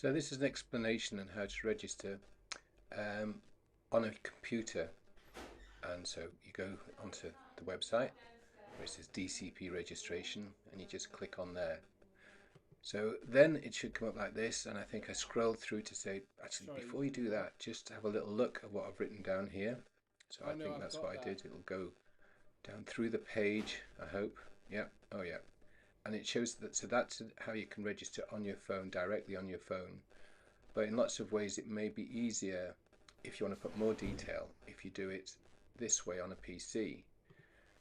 So this is an explanation on how to register um, on a computer. And so you go onto the website where it says DCP registration and you just click on there. So then it should come up like this, and I think I scrolled through to say, actually, before you do that, just have a little look at what I've written down here. So I think that's what I did. It'll go down through the page, I hope. Yeah, oh yeah. And it shows that, so that's how you can register on your phone, directly on your phone. But in lots of ways, it may be easier if you want to put more detail if you do it this way on a PC.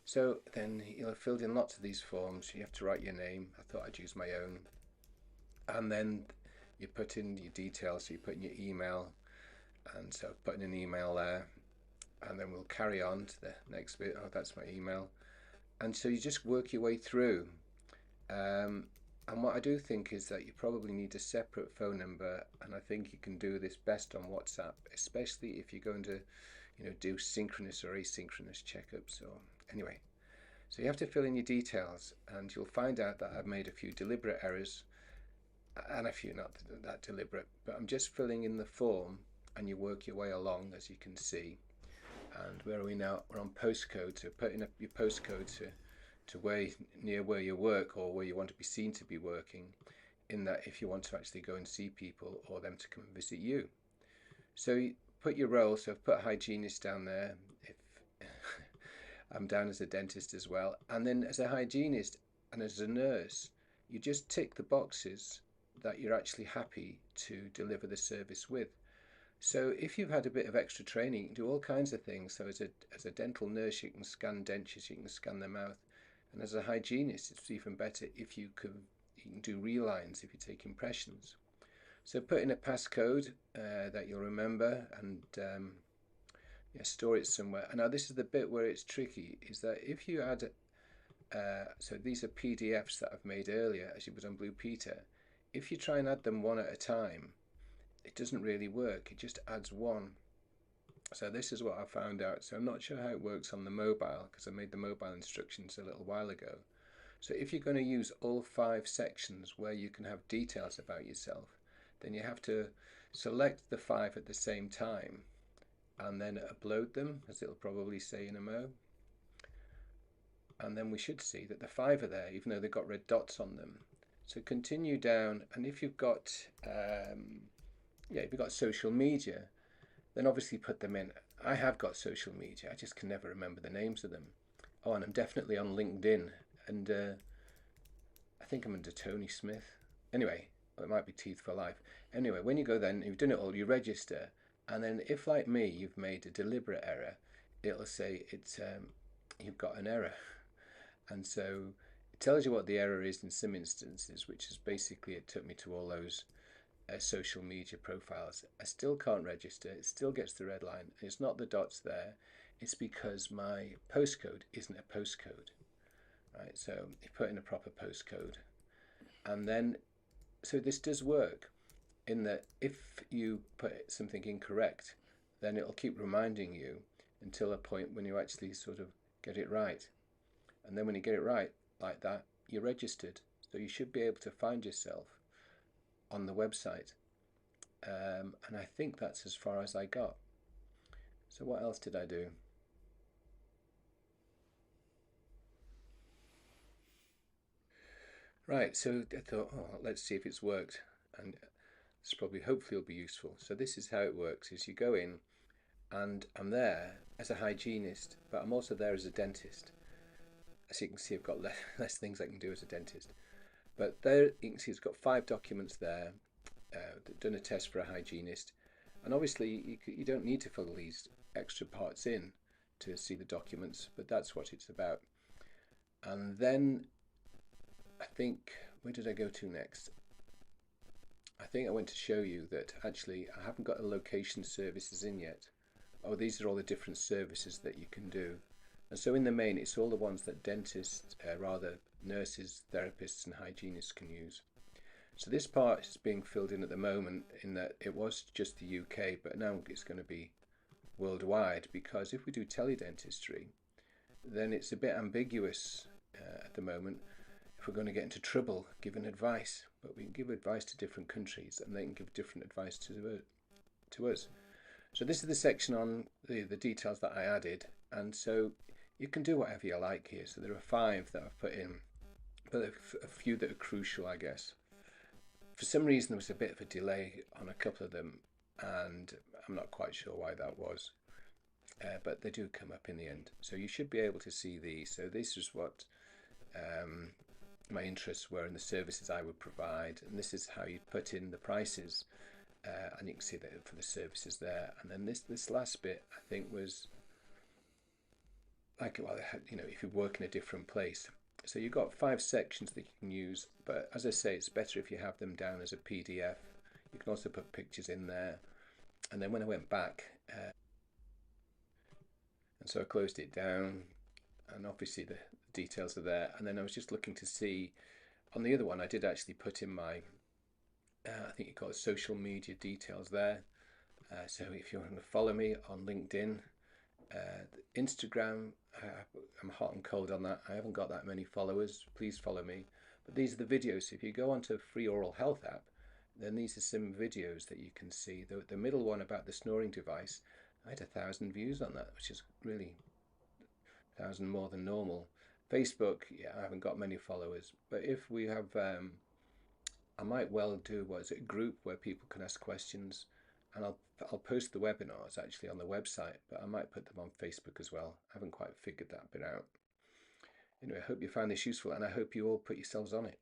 So then you'll have filled in lots of these forms. You have to write your name. I thought I'd use my own. And then you put in your details. So you put in your email. And so put in an email there. And then we'll carry on to the next bit. Oh, that's my email. And so you just work your way through. And what I do think is that you probably need a separate phone number, and I think you can do this best on WhatsApp, especially if you're going to, do synchronous or asynchronous checkups. Or anyway, so you have to fill in your details, and you'll find out that I've made a few deliberate errors, and a few not that deliberate. But I'm just filling in the form, and you work your way along, as you can see. And where are we now? We're on postcode. So put in your postcode to where near where you work or where you want to be seen to be working, in that if you want to actually go and see people or them to come and visit you. So you put your role, so I've put hygienist down there. If I'm down as a dentist as well, and then as a hygienist and as a nurse, you just tick the boxes that you're actually happy to deliver the service with. So if you've had a bit of extra training, you can do all kinds of things. So as a dental nurse, you can scan dentures, you can scan the mouth. And as a hygienist, it's even better if you can do relines, if you take impressions. So put in a passcode that you'll remember, and store it somewhere. And now this is the bit where it's tricky, is that if you add, so these are PDFs that I've made earlier, as you put on Blue Peter. If you try and add them one at a time, it doesn't really work. It just adds one. So this is what I found out. So I'm not sure how it works on the mobile, because I made the mobile instructions a little while ago. So if you're going to use all 5 sections where you can have details about yourself, then you have to select the 5 at the same time and then upload them, as it'll probably say in a mo. And then we should see that the 5 are there, even though they've got red dots on them. So continue down, and if you've got social media, then obviously put them in. I have got social media, I just can never remember the names of them. Oh, and I'm definitely on LinkedIn, and I think I'm under Tony Smith. Anyway, it might be Teeth for Life. Anyway, when you go then, you've done it all, you register, and then if, like me, you've made a deliberate error, it'll say you've got an error. And so it tells you what the error is in some instances, which is basically, it took me to all those social media profiles. I still can't register. It still gets the red line. It's not the dots there. It's because my postcode isn't a postcode. Right, so you put in a proper postcode, and then so this does work in that if you put something incorrect, then it'll keep reminding you until a point when you actually sort of get it right. And then when you get it right like that, you're registered. So you should be able to find yourself on the website. And I think that's as far as I got. So what else did I do? Right, so I thought, let's see if it's worked. And it's probably, hopefully, will be useful. So this is how it works: is you go in, and I'm there as a hygienist, but I'm also there as a dentist. As you can see, I've got less things I can do as a dentist. But there you can see it's got 5 documents there. Done a test for a hygienist, and obviously you don't need to fill these extra parts in to see the documents, but that's what it's about. And then I think, where did I go to next? I think I went to show you that actually I haven't got the location services in yet. Oh, these are all the different services that you can do. And so in the main, it's all the ones that dentists, nurses, therapists and hygienists can use. So this part is being filled in at the moment, in that it was just the UK, but now it's going to be worldwide, because if we do teledentistry, then it's a bit ambiguous at the moment if we're going to get into trouble giving advice. but we can give advice to different countries, and they can give different advice to us. So this is the section on the details that I added, and so you can do whatever you like here. So there are 5 that I've put in, but a few that are crucial, I guess. For some reason, there was a bit of a delay on a couple of them, and I'm not quite sure why that was. But they do come up in the end. So you should be able to see these. So this is what my interests were and the services I would provide, and this is how you'd put in the prices. And you can see that for the services there. And then this last bit, I think, was like, well, if you work in a different place. So you've got 5 sections that you can use, but as I say, it's better if you have them down as a PDF. You can also put pictures in there. And then when I went back, and so I closed it down, and obviously the details are there. And then I was just looking to see, on the other one, I did actually put in my, I think you call it social media details there. So if you want to follow me on LinkedIn, Instagram, I'm hot and cold on that. I haven't got that many followers. Please follow me. But these are the videos. So if you go onto Free Oral Health app, then these are some videos that you can see. The middle one about the snoring device, I had 1,000 views on that, which is really 1,000 more than normal. Facebook, yeah, I haven't got many followers. But if we have, I might well do, a group where people can ask questions. And I'll post the webinars actually on the website, but I might put them on Facebook as well. I haven't quite figured that bit out. Anyway, I hope you found this useful, and I hope you all put yourselves on it.